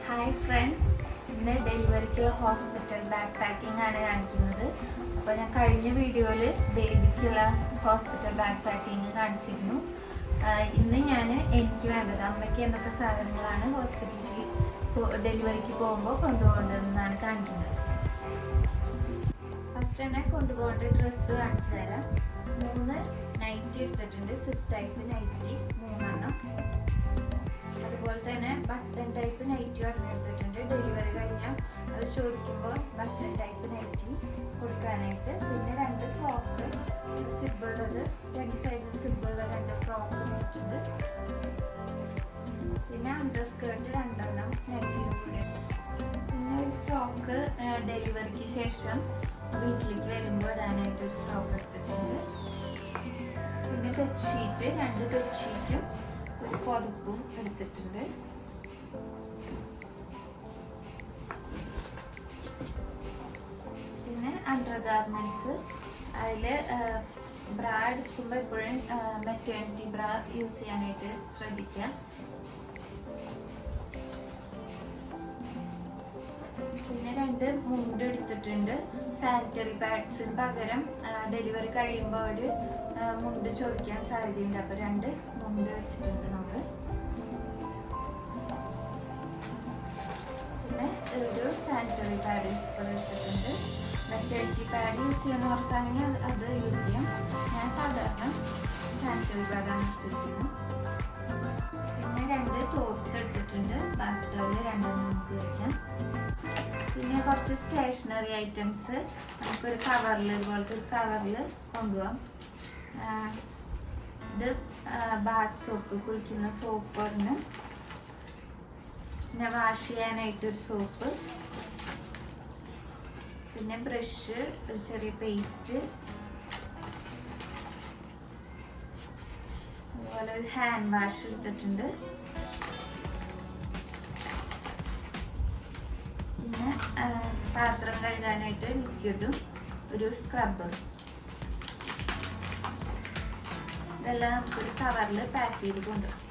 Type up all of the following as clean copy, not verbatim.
Hi friends, ഇന്ന് ഡെലിവറിക്കുള്ള hospital back packing ആണ് കാണിക്കുന്നത്. അപ്പോൾ ഞാൻ കഴിഞ്ഞ വീഡിയോയിൽ ബേബിക്കുള്ള ഹോസ്പിറ്റൽ ബാക്ക് പാക്കിംഗ് കാണിച്ചിരുന്നു. ഇന്ന് ഞാൻ എനിക്ക് വേണ്ടത് അമ്മയ്ക്ക് എന്തൊക്കെ സാധനങ്ങളാണ് ഹോസ്പിറ്റലിൽ ഡെലിവറിക്ക് പോകുമ്പോൾ കൊണ്ടുപോകേണ്ടതെന്നാണ് കാണിക്കുന്നത്. ഫസ്റ്റ് തന്നെ കൊണ്ടുപോകേണ്ട ഡ്രസ്സ് കാണിച്ചു തരാം. 3 നൈറ്റി എടുത്തിട്ടുണ്ട്. സിപ്പ് ടൈപ്പ് നൈറ്റി 3 അതുപോലെ തന്നെ ബട്ടൺ ടൈപ്പ് നൈറ്റി എടുത്തിട്ടുണ്ട്. ഡെലിവറി കഴിഞ്ഞാൽ അത് ചോദിക്കുമ്പോൾ ബട്ടൺ ടൈപ്പ് നൈറ്റി കൊടുക്കാനായിട്ട്. പിന്നെ 2 ഫ്രോക്ക് സിബുള്ളത്, 2 സൈഡിൽ സിബുള്ള 2 ഫ്രോക്ക് വെച്ചിട്ടുണ്ട്. പിന്നെ അണ്ടർ സ്കേർട്ട് 2 നൈറ്റിയുടെ കൂടെ. പിന്നെ ഒരു ഫ്രോക്ക് ഡെലിവറിക്ക് ശേഷം വീട്ടിലേക്ക് വരുമ്പോൾ ഇടാനായിട്ടൊരു ഫ്രോക്ക് എടുത്തിട്ടുണ്ട്. പിന്നെ ബെഡ്ഷീറ്റ് 2 ബെഡ്ഷീറ്റും ഒരു പുതപ്പും എടുത്തിട്ടുണ്ട്. പിന്നെ അണ്ടർ ഗാർമെന്റ്സ്, അതിൽ ബ്രാ എടുക്കുമ്പോൾ എപ്പോഴും മെറ്റേണിറ്റി ബ്രാ യൂസ് ചെയ്യാനായിട്ട് ശ്രദ്ധിക്കുക. പിന്നെ 2 മുണ്ട് എടുത്തിട്ടുണ്ട്. സാനിറ്ററി പാഡ്സിന് പകരം ഡെലിവറി കഴിയുമ്പോൾ ഒരു മുണ്ട് ചോദിക്കാൻ സാധ്യതയുണ്ട്. അപ്പോൾ 2 മുണ്ട് വെച്ചിട്ടുണ്ട് നമ്മൾ. പിന്നെ ഒരു സാനിറ്ററി പാഡ് എടുത്തിട്ടുണ്ട്. മെറ്റേണിറ്റി പാഡ് യൂസ് ചെയ്യുന്നവർക്കാണെങ്കിൽ അത് യൂസ് ചെയ്യാം. ഞാൻ സാധാരണ സാനിറ്ററി പാഡാണ് എടുത്തിരിക്കുന്നത്. പിന്നെ 2 തോർത്ത് എടുത്തിട്ടുണ്ട്. ബാത്ത് ടവല് 2 നമുക്ക് വെക്കാം. പിന്നെ കുറച്ച് സ്റ്റേഷനറി ഐറ്റംസ് നമുക്കൊരു കവറിൽ, ഇതുപോലത്തെ ഒരു കവറിൽ കൊണ്ടുപോകാം. ഇത് ബാത്ത് സോപ്പ്, കുളിക്കുന്ന സോപ്പ് ഒരെണ്ണം. പിന്നെ വാഷ് ചെയ്യാനായിട്ടൊരു സോപ്പ്. പിന്നെ ബ്രഷ്, ഒരു ചെറിയ പേസ്റ്റ്, അതുപോലെ ഒരു ഹാൻഡ് വാഷ് എടുത്തിട്ടുണ്ട്. പിന്നെ പാത്രം കഴുകാനായിട്ട് ലിക്വിഡും ഒരു സ്ക്രബ്ബറും. ഇതെല്ലാം നമുക്കൊരു കവറിൽ പാക്ക് ചെയ്ത് കൊണ്ടുപോകാം.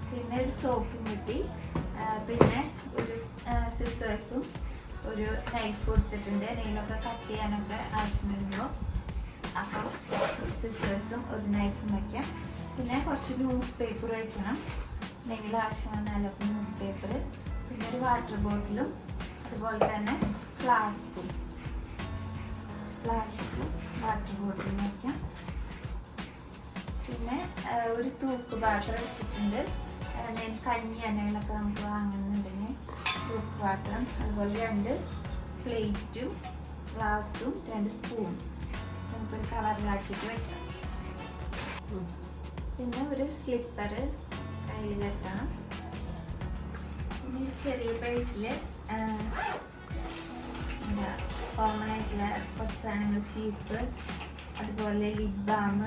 പിന്നെ ഒരു സോപ്പും കിട്ടി. പിന്നെ ഒരു സിസേഴ്സും ഒരു നൈഫ് കൊടുത്തിട്ടുണ്ട്. എന്തെങ്കിലുമൊക്കെ കട്ട് ചെയ്യാനൊക്കെ ആവശ്യം വരുമ്പോൾ അപ്പോൾ സിസേഴ്സും ഒരു നൈഫും വയ്ക്കാം. പിന്നെ കുറച്ച് ന്യൂസ് പേപ്പർ വയ്ക്കണം, എന്തെങ്കിലും ആവശ്യം വന്നാലും ന്യൂസ് പേപ്പർ. പിന്നെ ഒരു വാട്ടർ ബോട്ടിലും അതുപോലെ തന്നെ ഫ്ലാസ്കും വാട്ടർ ബോട്ടിലും വയ്ക്കാം. പിന്നെ ഒരു തൂക്ക് പാത്രം എടുത്തിട്ടുണ്ട്. കഞ്ഞി എണ്ണകളൊക്കെ നമുക്ക് വാങ്ങുന്നുണ്ടെങ്കിൽ തൂക്ക് പാത്രം. അതുപോലെ 2 പ്ലേറ്റും ഗ്ലാസും 2 സ്പൂൺ നമുക്കൊരു കവറിലാക്കിയിട്ട് വയ്ക്കാം. പിന്നെ ഒരു സ്ലിപ്പർ കയ്യിൽ കെട്ടണം. പിന്നെ ഒരു ചെറിയ പേഴ്സിൽ കോമൺ ആയിട്ടുള്ള കുറച്ച് സാധനങ്ങൾ, ചീപ്പ്, അതുപോലെ ലിപ് ബാം,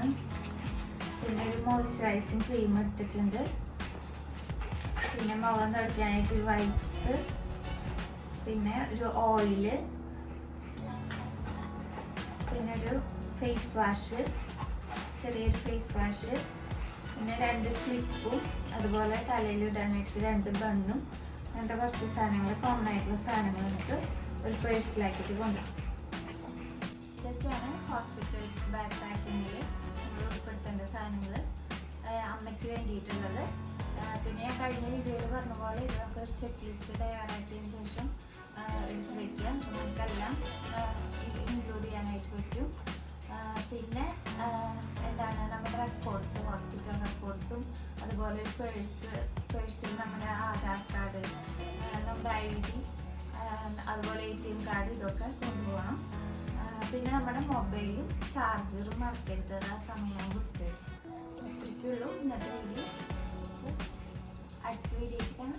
പിന്നെ ഒരു മോയ്സ്ചറൈസിങ് ക്രീം എടുത്തിട്ടുണ്ട്. പിന്നെ മുഖം തുടയ്ക്കാനായിട്ട് ഒരു വൈപ്സ്, പിന്നെ ഒരു ഓയില്, പിന്നെ ഒരു ഫേസ് വാഷ്, ചെറിയൊരു ഫേസ് വാഷ്, പിന്നെ 2 ക്ലിപ്പും, അതുപോലെ തലയിൽ ഇടാനായിട്ട് 2 ബണ്ണും. അങ്ങനത്തെ കുറച്ച് സാധനങ്ങൾ, കോമൺ ആയിട്ടുള്ള സാധനങ്ങൾ നമുക്ക് ഒരു പേഴ്സിലാക്കിയിട്ട് കൊണ്ടുപോകും. ഇതൊക്കെയാണ് ഹോസ്പിറ്റൽ ബാക്ക് പാക്കിങ്ങിൽ നമ്മൾ ഉൾപ്പെടുത്തേണ്ട സാധനങ്ങൾ അമ്മയ്ക്ക് വേണ്ടിയിട്ടുള്ളത്. പിന്നെ ഞാൻ കഴിഞ്ഞ വീഡിയോയിൽ പറഞ്ഞ പോലെ ഇതിനൊക്കെ ഒരു ചെക്ക് ലിസ്റ്റ് തയ്യാറാക്കിയതിന് ശേഷം എടുത്ത് വയ്ക്കുക. നമുക്കെല്ലാം ഇൻക്ലൂഡ് ചെയ്യാനായിട്ട് പറ്റും. പിന്നെ എന്താണ് നമ്മുടെ റെക്കോർഡ്സ്, ഹോസ്പിറ്റൽ റെക്കോർഡ്സും, അതുപോലെ ഒരു പേഴ്സിൽ നമ്മുടെ ആധാർ കാർഡ്, നമ്മുടെ ID, അതുപോലെ ATM കാർഡ്, ഇതൊക്കെ കൊണ്ടുപോകണം. പിന്നെ നമ്മുടെ മൊബൈലും ചാർജറും മറക്കരുത്. ആ സമയം കൊടുത്തത്. ഇത്രയ്ക്കുള്ളൂ ഇന്നത്തെ വീഡിയോ. അടുത്ത വീഡിയോയ്ക്കാണ്.